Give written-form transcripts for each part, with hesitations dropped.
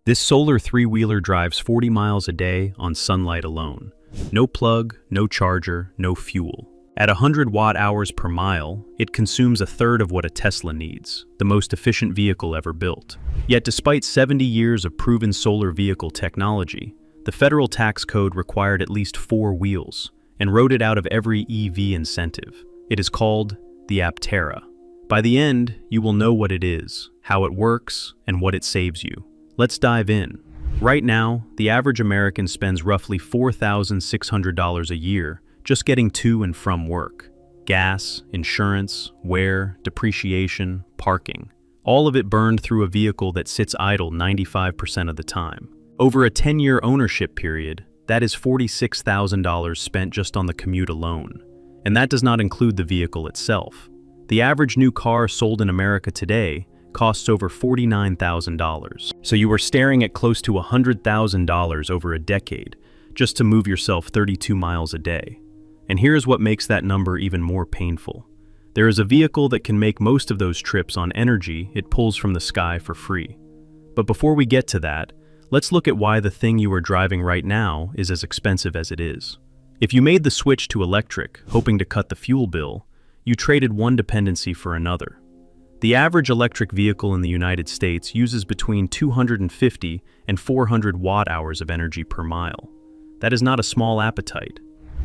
This solar three-wheeler drives 40 miles a day on sunlight alone. No plug, no charger, no fuel. At 100 watt-hours per mile, it consumes a third of what a Tesla needs, the most efficient vehicle ever built. Yet despite 70 years of proven solar vehicle technology, the federal tax code required at least 4 wheels and wrote it out of every EV incentive. It is called the Aptera. By the end, you will know what it is, how it works, and what it saves you. Let's dive in. Right now, the average American spends roughly $4,600 a year just getting to and from work. Gas, insurance, wear, depreciation, parking. All of it burned through a vehicle that sits idle 95% of the time. Over a 10-year ownership period, that is $46,000 spent just on the commute alone. And that does not include the vehicle itself. The average new car sold in America today costs over $49,000. So you are staring at close to $100,000 over a decade just to move yourself 32 miles a day. And here's what makes that number even more painful. There is a vehicle that can make most of those trips on energy it pulls from the sky for free. But before we get to that, let's look at why the thing you are driving right now is as expensive as it is. If you made the switch to electric, hoping to cut the fuel bill, you traded one dependency for another. The average electric vehicle in the United States uses between 250 and 400 watt-hours of energy per mile. That is not a small appetite.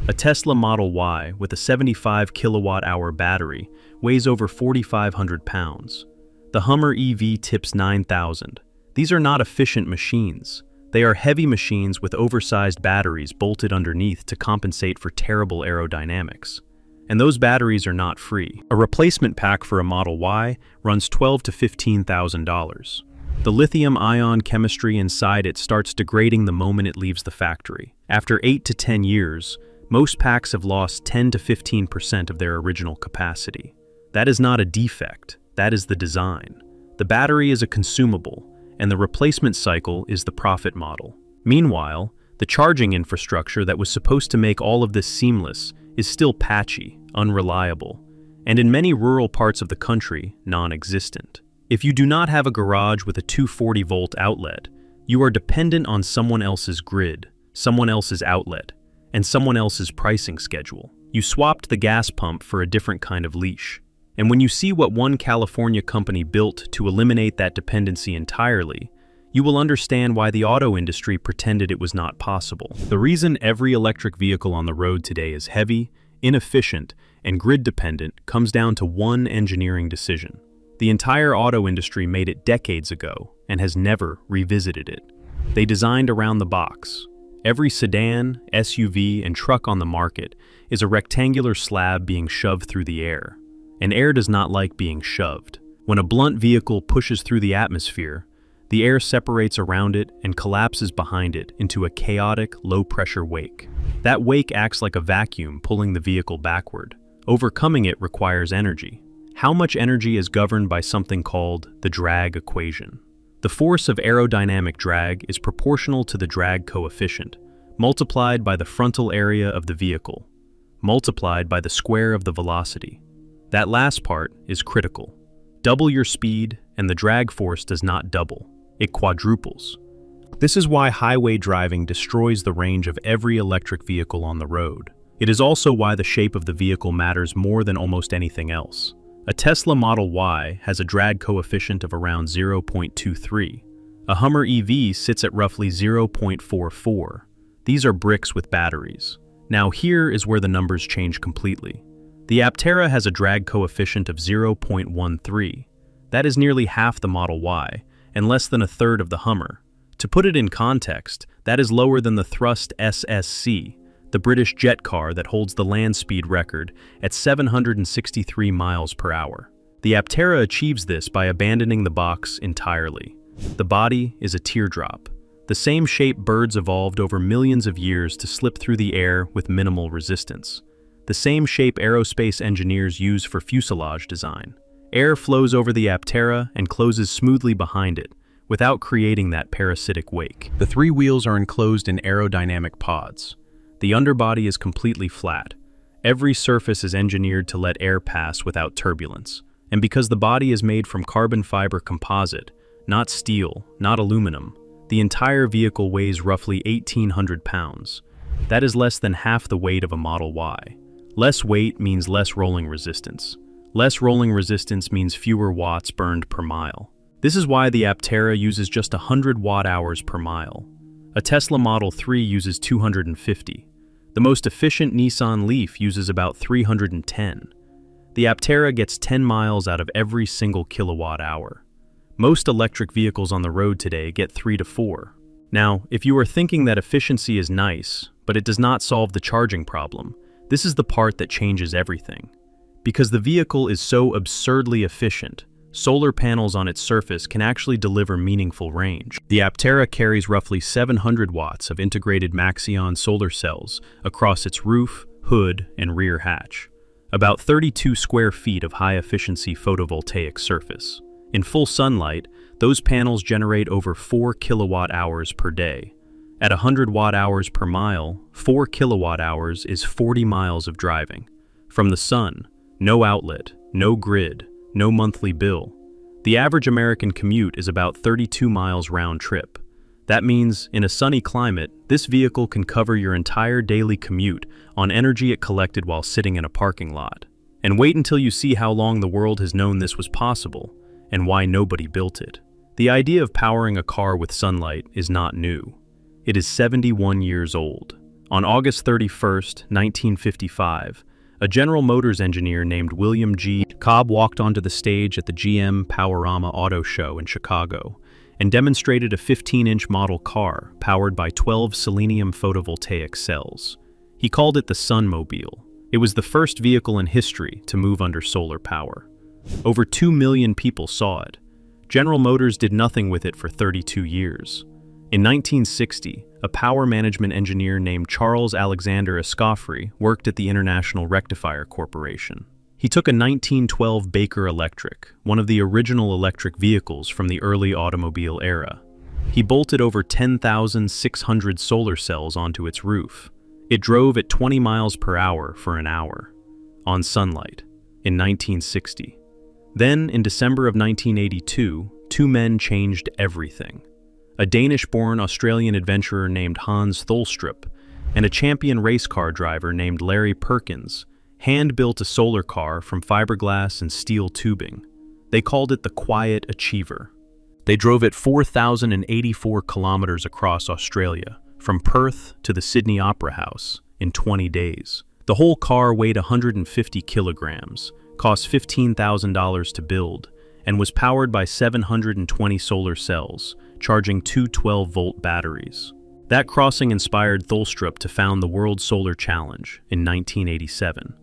A Tesla Model Y with a 75 kilowatt-hour battery weighs over 4,500 pounds. The Hummer EV tips 9,000. These are not efficient machines. They are heavy machines with oversized batteries bolted underneath to compensate for terrible aerodynamics. And those batteries are not free. A replacement pack for a Model Y runs $12,000 to $15,000. The lithium-ion chemistry inside it starts degrading the moment it leaves the factory. After 8 to 10 years, most packs have lost 10 to 15% of their original capacity. That is not a defect, that is the design. The battery is a consumable, and the replacement cycle is the profit model. Meanwhile, the charging infrastructure that was supposed to make all of this seamless is still patchy, unreliable, and in many rural parts of the country, non-existent. If you do not have a garage with a 240-volt outlet, you are dependent on someone else's grid, someone else's outlet, and someone else's pricing schedule. You swapped the gas pump for a different kind of leash. And when you see what one California company built to eliminate that dependency entirely, you will understand why the auto industry pretended it was not possible. The reason every electric vehicle on the road today is heavy, inefficient, and grid-dependent comes down to one engineering decision. The entire auto industry made it decades ago and has never revisited it. They designed around the box. Every sedan, SUV, and truck on the market is a rectangular slab being shoved through the air. And air does not like being shoved. When a blunt vehicle pushes through the atmosphere, the air separates around it and collapses behind it into a chaotic, low-pressure wake. That wake acts like a vacuum pulling the vehicle backward. Overcoming it requires energy. How much energy is governed by something called the drag equation. The force of aerodynamic drag is proportional to the drag coefficient, multiplied by the frontal area of the vehicle, multiplied by the square of the velocity. That last part is critical. Double your speed, and the drag force does not double. It quadruples. This is why highway driving destroys the range of every electric vehicle on the road. It is also why the shape of the vehicle matters more than almost anything else. A Tesla Model Y has a drag coefficient of around 0.23. A Hummer EV sits at roughly 0.44. These are bricks with batteries. Now here is where the numbers change completely. The Aptera has a drag coefficient of 0.13. That is nearly half the Model Y, and less than a third of the Hummer. To put it in context, that is lower than the Thrust SSC, the British jet car that holds the land speed record at 763 miles per hour. The Aptera achieves this by abandoning the box entirely. The body is a teardrop, the same shape birds evolved over millions of years to slip through the air with minimal resistance. The same shape aerospace engineers use for fuselage design. Air flows over the Aptera and closes smoothly behind it, without creating that parasitic wake. The 3 wheels are enclosed in aerodynamic pods. The underbody is completely flat. Every surface is engineered to let air pass without turbulence. And because the body is made from carbon fiber composite, not steel, not aluminum, The entire vehicle weighs roughly 1,800 pounds. That is less than half the weight of a Model Y. Less weight means less rolling resistance. Less rolling resistance means fewer watts burned per mile. This is why the Aptera uses just 100 watt-hours per mile. A Tesla Model 3 uses 250. The most efficient Nissan Leaf uses about 310. The Aptera gets 10 miles out of every single kilowatt-hour. Most electric vehicles on the road today get 3 to 4. Now, if you are thinking that efficiency is nice, but it does not solve the charging problem, this is the part that changes everything. Because the vehicle is so absurdly efficient, solar panels on its surface can actually deliver meaningful range. The Aptera carries roughly 700 watts of integrated Maxion solar cells across its roof, hood, and rear hatch. About 32 square feet of high-efficiency photovoltaic surface. In full sunlight, those panels generate over 4 kilowatt-hours per day. At 100 watt-hours per mile, 4 kilowatt-hours is 40 miles of driving. From the sun, no outlet, no grid, no monthly bill. The average American commute is about 32 miles round trip. That means, in a sunny climate, this vehicle can cover your entire daily commute on energy it collected while sitting in a parking lot. And wait until you see how long the world has known this was possible, and why nobody built it. The idea of powering a car with sunlight is not new. It is 71 years old. On August 31st, 1955, a General Motors engineer named William G. Cobb walked onto the stage at the GM Powerama Auto Show in Chicago and demonstrated a 15-inch model car powered by 12 selenium photovoltaic cells. He called it the Sunmobile. It was the first vehicle in history to move under solar power. Over 2 million people saw it. General Motors did nothing with it for 32 years. In 1960, a power management engineer named Charles Alexander Escoffery worked at the International Rectifier Corporation. He took a 1912 Baker Electric, one of the original electric vehicles from the early automobile era. He bolted over 10,600 solar cells onto its roof. It drove at 20 miles per hour for an hour, on sunlight, in 1960. Then, in December of 1982, two men changed everything. A Danish-born Australian adventurer named Hans Tholstrup and a champion race car driver named Larry Perkins hand-built a solar car from fiberglass and steel tubing. They called it the Quiet Achiever. They drove it 4,084 kilometers across Australia, from Perth to the Sydney Opera House, in 20 days. The whole car weighed 150 kilograms, cost $15,000 to build, and was powered by 720 solar cells, charging two 12-volt batteries. That crossing inspired Tholstrup to found the World Solar Challenge in 1987.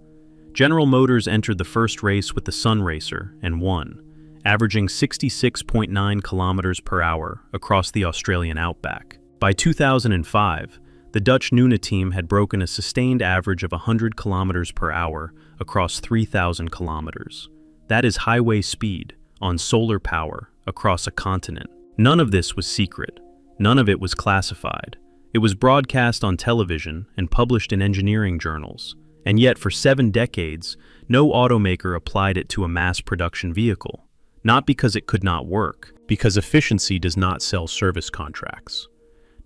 General Motors entered the first race with the Sun Racer and won, averaging 66.9 kilometers per hour across the Australian outback. By 2005, the Dutch Nuna team had broken a sustained average of 100 kilometers per hour across 3,000 kilometers. That is highway speed on solar power across a continent. None of this was secret. None of it was classified. It was broadcast on television and published in engineering journals. And yet, for 7 decades, no automaker applied it to a mass production vehicle. Not because it could not work, because efficiency does not sell service contracts.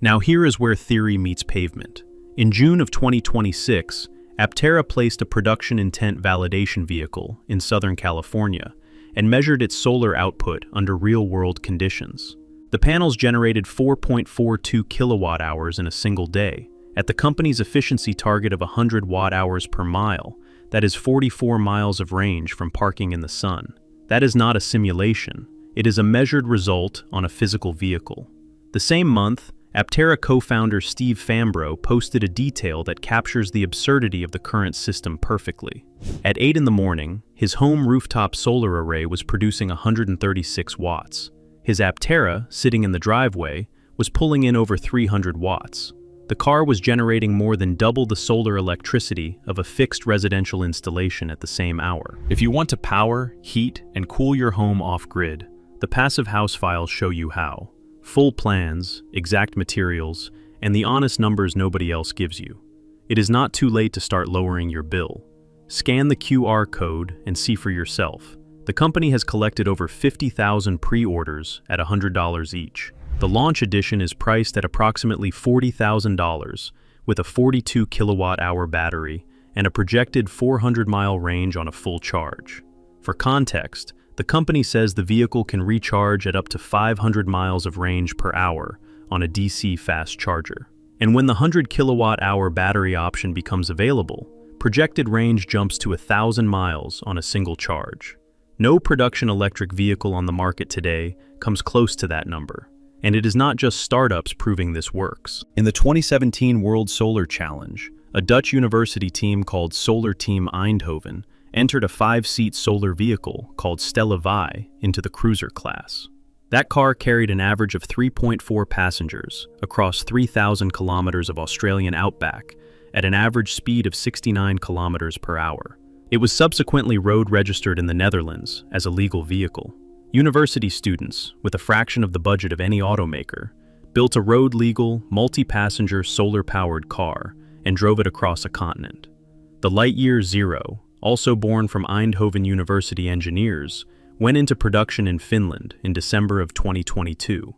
Now here is where theory meets pavement. In June of 2026, Aptera placed a production intent validation vehicle in Southern California and measured its solar output under real-world conditions. The panels generated 4.42 kilowatt-hours in a single day, at the company's efficiency target of 100 watt-hours per mile. That is 44 miles of range from parking in the sun. That is not a simulation. It is a measured result on a physical vehicle. The same month, Aptera co-founder Steve Fambro posted a detail that captures the absurdity of the current system perfectly. At 8 in the morning, his home rooftop solar array was producing 136 watts. His Aptera, sitting in the driveway, was pulling in over 300 watts. The car was generating more than double the solar electricity of a fixed residential installation at the same hour. If you want to power, heat, and cool your home off-grid, the Passive House files show you how. Full plans, exact materials, and the honest numbers nobody else gives you. It is not too late to start lowering your bill. Scan the QR code and see for yourself. The company has collected over 50,000 pre-orders at $100 each. The launch edition is priced at approximately $40,000 with a 42 kilowatt-hour battery and a projected 400-mile range on a full charge. For context, the company says the vehicle can recharge at up to 500 miles of range per hour on a DC fast charger. And when the 100 kilowatt-hour battery option becomes available, projected range jumps to 1,000 miles on a single charge. No production electric vehicle on the market today comes close to that number. And it is not just startups proving this works. In the 2017 World Solar Challenge, a Dutch university team called Solar Team Eindhoven entered a 5-seat solar vehicle called Stella Vi into the cruiser class. That car carried an average of 3.4 passengers across 3,000 kilometers of Australian outback at an average speed of 69 kilometers per hour. It was subsequently road registered in the Netherlands as a legal vehicle. University students, with a fraction of the budget of any automaker, built a road-legal, multi-passenger solar-powered car and drove it across a continent. The Lightyear Zero, also born from Eindhoven University engineers, went into production in Finland in December of 2022.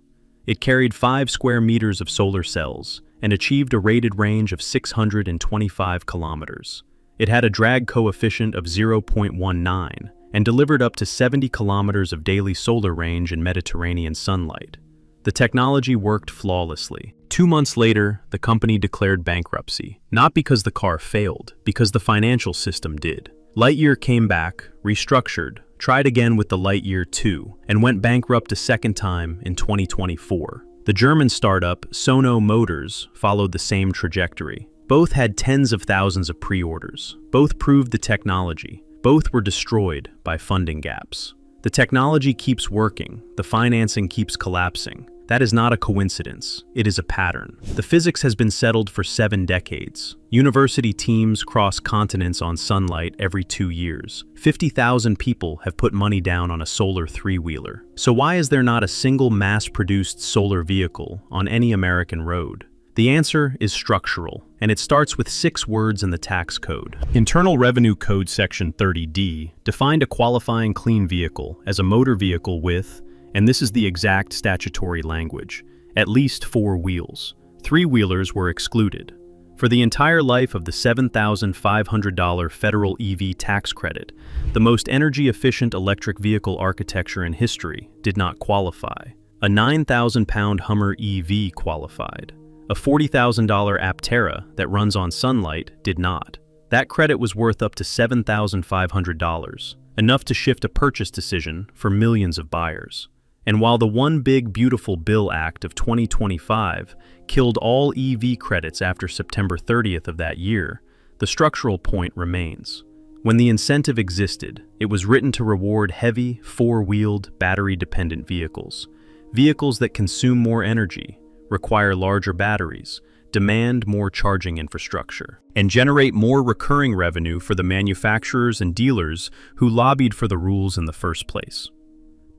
It carried 5 square meters of solar cells and achieved a rated range of 625 kilometers. It had a drag coefficient of 0.19 and delivered up to 70 kilometers of daily solar range in Mediterranean sunlight. The technology worked flawlessly. 2 months later, the company declared bankruptcy, not because the car failed, because the financial system did. Lightyear came back, restructured, tried again with the Lightyear 2, and went bankrupt a second time in 2024. The German startup Sono Motors followed the same trajectory. Both had tens of thousands of pre-orders. Both proved the technology. Both were destroyed by funding gaps. The technology keeps working, the financing keeps collapsing. That is not a coincidence, it is a pattern. The physics has been settled for 7 decades. University teams cross continents on sunlight every 2 years. 50,000 people have put money down on a solar 3-wheeler. So why is there not a single mass-produced solar vehicle on any American road? The answer is structural, and it starts with 6 words in the tax code. Internal Revenue Code Section 30D defined a qualifying clean vehicle as a motor vehicle with, and this is the exact statutory language, at least 4 wheels. 3-wheelers were excluded. For the entire life of the $7,500 federal EV tax credit, the most energy-efficient electric vehicle architecture in history did not qualify. A 9,000-pound Hummer EV qualified. A $40,000 Aptera that runs on sunlight did not. That credit was worth up to $7,500, enough to shift a purchase decision for millions of buyers. And while the One Big Beautiful Bill Act of 2025 killed all EV credits after September 30th of that year, the structural point remains. When the incentive existed, it was written to reward heavy, 4-wheeled, battery-dependent vehicles. Vehicles that consume more energy, require larger batteries, demand more charging infrastructure, and generate more recurring revenue for the manufacturers and dealers who lobbied for the rules in the first place.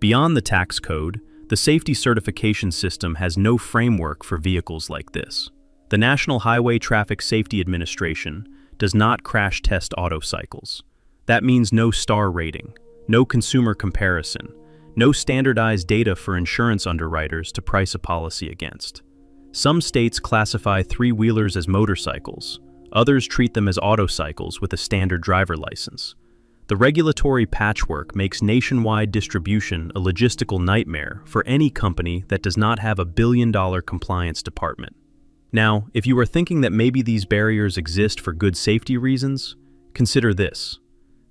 Beyond the tax code, the safety certification system has no framework for vehicles like this. The National Highway Traffic Safety Administration does not crash test auto cycles. That means no star rating, no consumer comparison, no standardized data for insurance underwriters to price a policy against. Some states classify 3-wheelers as motorcycles, others treat them as autocycles with a standard driver license. The regulatory patchwork makes nationwide distribution a logistical nightmare for any company that does not have a billion-dollar compliance department. Now, if you are thinking that maybe these barriers exist for good safety reasons, consider this.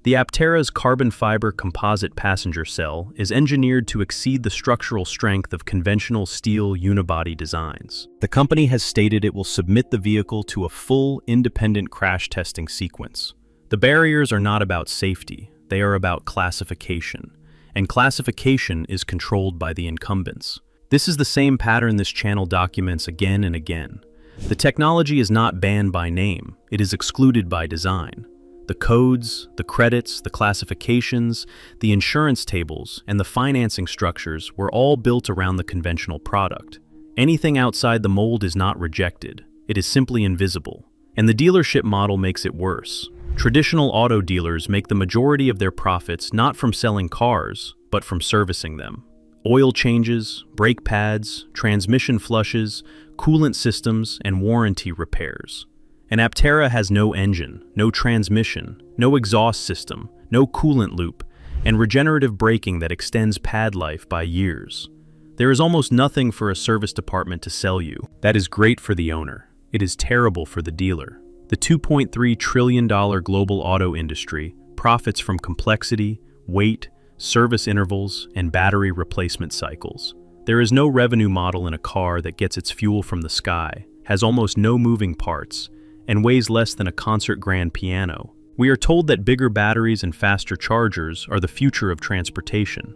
The Aptera's carbon fiber composite passenger cell is engineered to exceed the structural strength of conventional steel unibody designs. The company has stated it will submit the vehicle to a full, independent crash testing sequence. The barriers are not about safety, they are about classification, and classification is controlled by the incumbents. This is the same pattern this channel documents again and again. The technology is not banned by name, it is excluded by design. The codes, the credits, the classifications, the insurance tables, and the financing structures were all built around the conventional product. Anything outside the mold is not rejected, it is simply invisible. And the dealership model makes it worse. Traditional auto dealers make the majority of their profits not from selling cars, but from servicing them. Oil changes, brake pads, transmission flushes, coolant systems, and warranty repairs. An Aptera has no engine, no transmission, no exhaust system, no coolant loop, and regenerative braking that extends pad life by years. There is almost nothing for a service department to sell you. That is great for the owner. It is terrible for the dealer. The $2.3 trillion global auto industry profits from complexity, weight, service intervals, and battery replacement cycles. There is no revenue model in a car that gets its fuel from the sky, has almost no moving parts, and weighs less than a concert grand piano. We are told that bigger batteries and faster chargers are the future of transportation.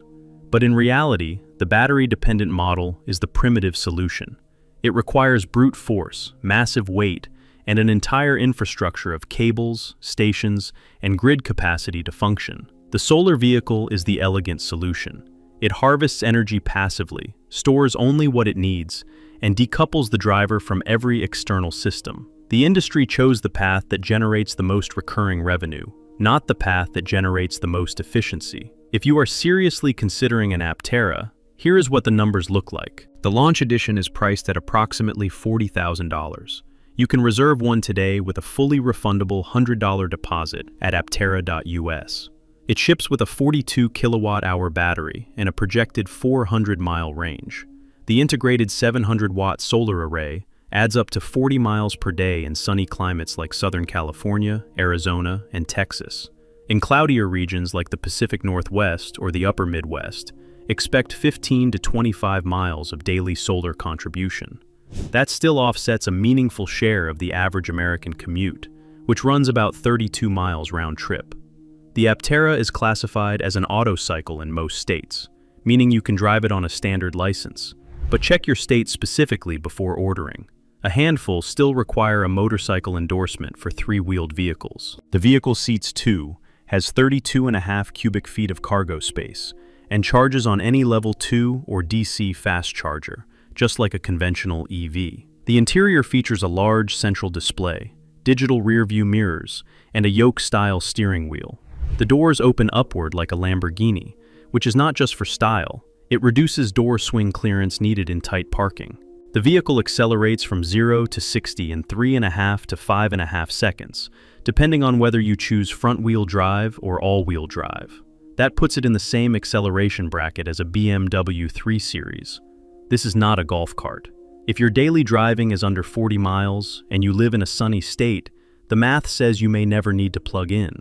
But in reality, the battery-dependent model is the primitive solution. It requires brute force, massive weight, and an entire infrastructure of cables, stations, and grid capacity to function. The solar vehicle is the elegant solution. It harvests energy passively, stores only what it needs, and decouples the driver from every external system. The industry chose the path that generates the most recurring revenue, not the path that generates the most efficiency. If you are seriously considering an Aptera, here is what the numbers look like. The launch edition is priced at approximately $40,000. You can reserve one today with a fully refundable $100 deposit at aptera.us. It ships with a 42 kilowatt-hour battery and a projected 400-mile range. The integrated 700-watt solar array adds up to 40 miles per day in sunny climates like Southern California, Arizona, and Texas. In cloudier regions like the Pacific Northwest or the Upper Midwest, expect 15 to 25 miles of daily solar contribution. That still offsets a meaningful share of the average American commute, which runs about 32 miles round trip. The Aptera is classified as an auto cycle in most states, meaning you can drive it on a standard license, but check your state specifically before ordering. A handful still require a motorcycle endorsement for three-wheeled vehicles. The vehicle seats 2, has 32.5 cubic feet of cargo space, and charges on any level 2 or DC fast charger, just like a conventional EV. The interior features a large central display, digital rear-view mirrors, and a yoke-style steering wheel. The doors open upward like a Lamborghini, which is not just for style. It reduces door swing clearance needed in tight parking. The vehicle accelerates from 0 to 60 in 3.5 to 5.5 seconds, depending on whether you choose front-wheel drive or all-wheel drive. That puts it in the same acceleration bracket as a BMW 3 Series. This is not a golf cart. If your daily driving is under 40 miles and you live in a sunny state, the math says you may never need to plug in.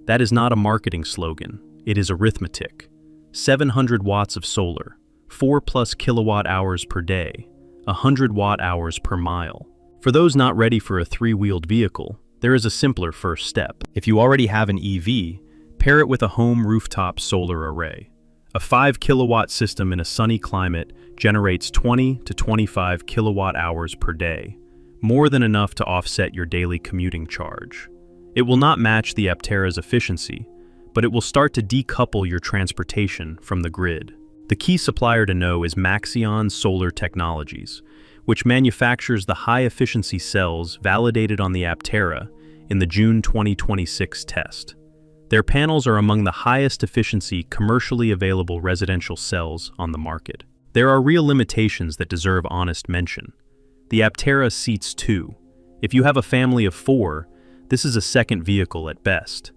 That is not a marketing slogan. It is arithmetic. 700 watts of solar, 4+ kilowatt hours per day, 100 watt-hours per mile. For those not ready for a three-wheeled vehicle, there is a simpler first step. If you already have an EV, pair it with a home rooftop solar array. A 5 kilowatt system in a sunny climate generates 20 to 25 kilowatt hours per day, more than enough to offset your daily commuting charge. It will not match the Aptera's efficiency, but it will start to decouple your transportation from the grid. The key supplier to know is Maxion Solar Technologies, which manufactures the high-efficiency cells validated on the Aptera in the June 2026 test. Their panels are among the highest efficiency commercially available residential cells on the market. There are real limitations that deserve honest mention. The Aptera seats 2. If you have a family of 4, this is a second vehicle at best.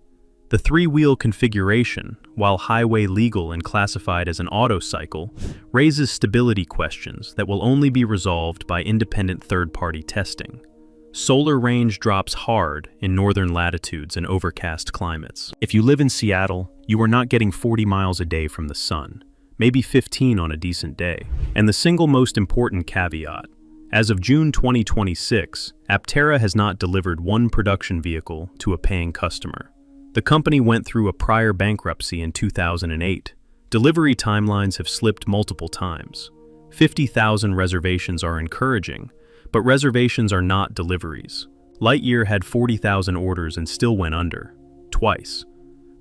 The three-wheel configuration, while highway legal and classified as an auto cycle, raises stability questions that will only be resolved by independent third-party testing. Solar range drops hard in northern latitudes and overcast climates. If you live in Seattle, you are not getting 40 miles a day from the sun, maybe 15 on a decent day. And the single most important caveat: as of June 2026, Aptera has not delivered one production vehicle to a paying customer. The company went through a prior bankruptcy in 2008. Delivery timelines have slipped multiple times. 50,000 reservations are encouraging, but reservations are not deliveries. Lightyear had 40,000 orders and still went under, twice.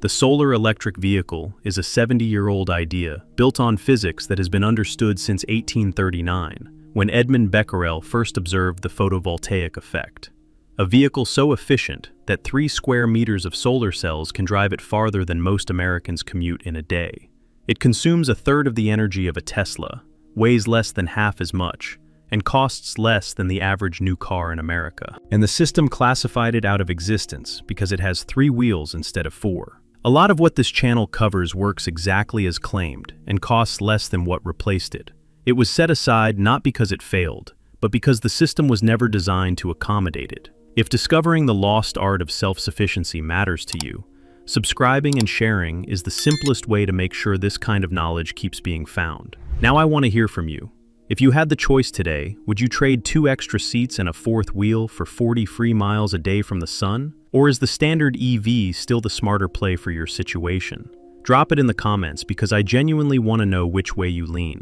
The solar electric vehicle is a 70-year-old idea built on physics that has been understood since 1839, when Edmund Becquerel first observed the photovoltaic effect. A vehicle so efficient that 3 square meters of solar cells can drive it farther than most Americans commute in a day. It consumes a third of the energy of a Tesla, weighs less than half as much, and costs less than the average new car in America. And the system classified it out of existence because it has 3 wheels instead of 4. A lot of what this channel covers works exactly as claimed and costs less than what replaced it. It was set aside not because it failed, but because the system was never designed to accommodate it. If discovering the lost art of self-sufficiency matters to you, subscribing and sharing is the simplest way to make sure this kind of knowledge keeps being found. Now I want to hear from you. If you had the choice today, would you trade 2 extra seats and a 4th wheel for 40 free miles a day from the sun? Or is the standard EV still the smarter play for your situation? Drop it in the comments because I genuinely want to know which way you lean.